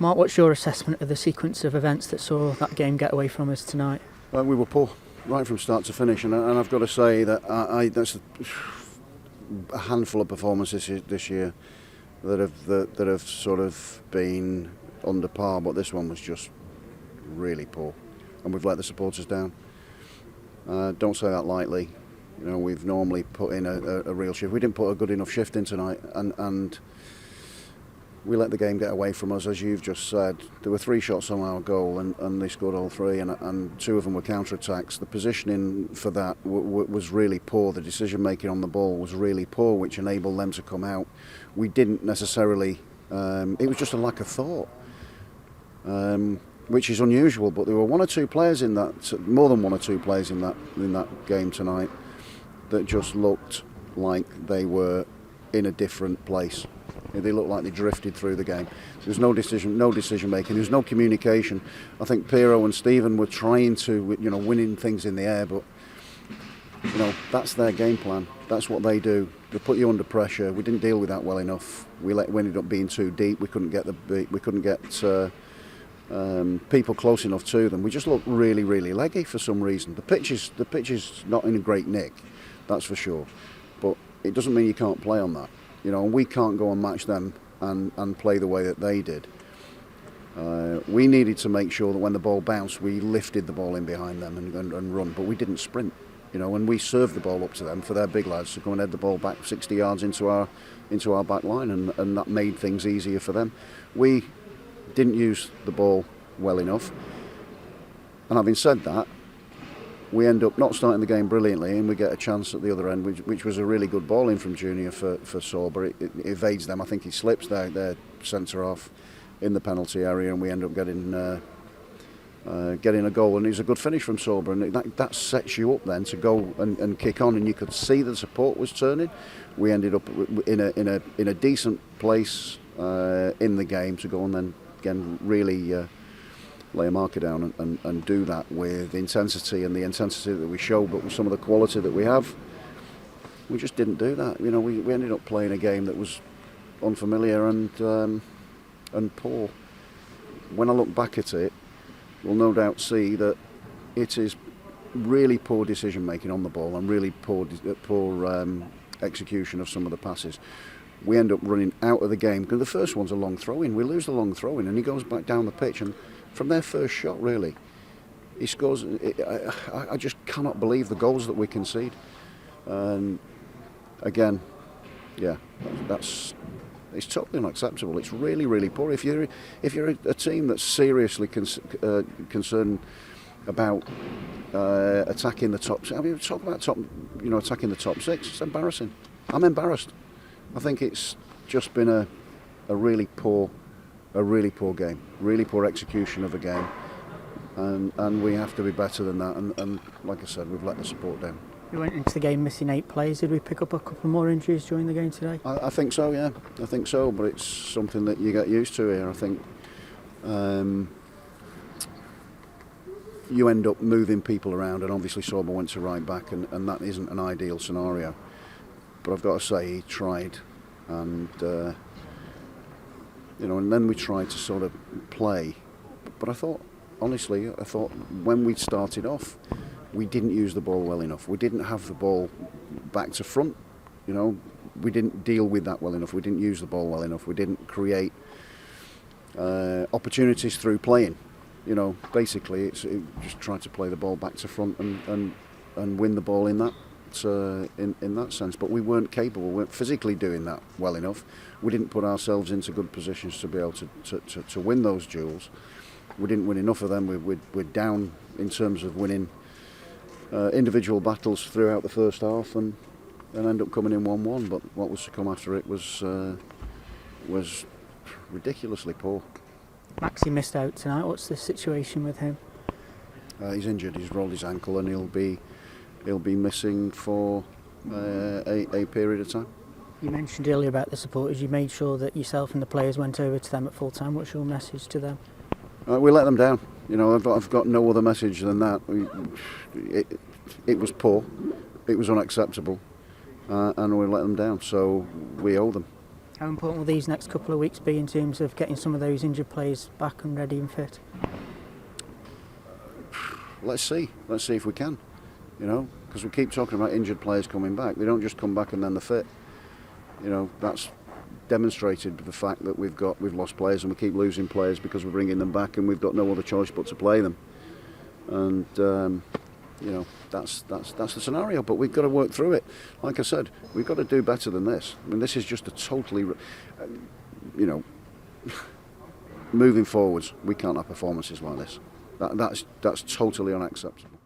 Mark, what's your assessment of the sequence of events that saw that game get away from us tonight? We were poor right from start to finish, and I've got to say that that's a handful of performances this year that have sort of been under par, but this one was just really poor, and we've let the supporters down. Don't say that lightly. You know, we've normally put in a real shift. We didn't put a good enough shift in tonight, and we let the game get away from us, as you've just said. There were 3 shots on our goal, and they scored all 3, and 2 of them were counter-attacks. The positioning for that was really poor. The decision-making on the ball was really poor, which enabled them to come out. We didn't necessarily... it was just a lack of thought, which is unusual, but there were 1 or 2 players in that, more than 1 or 2 players in that game tonight, that just looked like they were in a different place. They looked like they drifted through the game. There was no decision making. There was no communication. I think Piero and Stephen were trying to, winning things in the air, but that's their game plan. That's what they do. They put you under pressure. We didn't deal with that well enough. We ended up being too deep. We couldn't get people close enough to them. We just looked really, really leggy for some reason. The pitch is not in a great nick, that's for sure. But it doesn't mean you can't play on that. And we can't go and match them and play the way that they did. We needed to make sure that when the ball bounced, we lifted the ball in behind them and run, but we didn't sprint. And we served the ball up to them for their big lads to go and head the ball back 60 yards into our back line, and that made things easier for them. We didn't use the ball well enough, and having said that, we end up not starting the game brilliantly, and we get a chance at the other end, which was a really good ball in from Junho for Sorba. It evades them. I think he slips their centre half in the penalty area, and we end up getting a goal. And it was a good finish from Sorba, and that sets you up then to go and kick on. And you could see the support was turning. We ended up in a decent place in the game to go and then again really lay a marker down and do that with intensity and the intensity that we show, but with some of the quality that we have, we just didn't do that. We ended up playing a game that was unfamiliar and poor. When I look back at it, we'll no doubt see that it is really poor decision making on the ball and really poor execution of some of the passes. We end up running out of the game because the first one's a long throw-in. We lose the long throw-in, and he goes back down the pitch, and from their first shot, really, he scores. I just cannot believe the goals that we concede. And again, yeah, it's totally unacceptable. It's really, really poor. If you're a team that's seriously concerned about attacking the top, talk about attacking the top 6. It's embarrassing. I'm embarrassed. I think it's just been a really poor game, really poor execution of a game, and we have to be better than that. And like I said, we've let the support down. We went into the game missing 8 players. Did we pick up a couple more injuries during the game today? I think so, yeah. I think so, but it's something that you get used to here. I think you end up moving people around, and obviously Sorba went to right back, and that isn't an ideal scenario. But I've got to say, he tried, and and then we tried to sort of play. But I thought when we started off, we didn't use the ball well enough. We didn't have the ball back to front. We didn't deal with that well enough. We didn't use the ball well enough. We didn't create opportunities through playing. Basically, it's just trying to play the ball back to front and win the ball in that. In that sense, but we weren't capable. We weren't physically doing that well enough. We didn't put ourselves into good positions to be able to win those duels. We didn't win enough of them. We're down in terms of winning individual battles throughout the first half, and end up coming in 1-1. But what was to come after it was ridiculously poor. Maxi missed out tonight. What's the situation with him? He's injured. He's rolled his ankle, and he'll be missing for a period of time. You mentioned earlier about the supporters. You made sure that yourself and the players went over to them at full time. What's your message to them? We let them down. I've got no other message than that. It was poor. It was unacceptable, and we let them down. So we owe them. How important will these next couple of weeks be in terms of getting some of those injured players back and ready and fit? Let's see if we can, because we keep talking about injured players coming back. They don't just come back and then they're fit. That's demonstrated by the fact that we've lost players and we keep losing players because we're bringing them back and we've got no other choice but to play them. And that's the scenario. But we've got to work through it. Like I said, we've got to do better than this. I mean, this is just a totally, moving forwards, we can't have performances like this. That's totally unacceptable.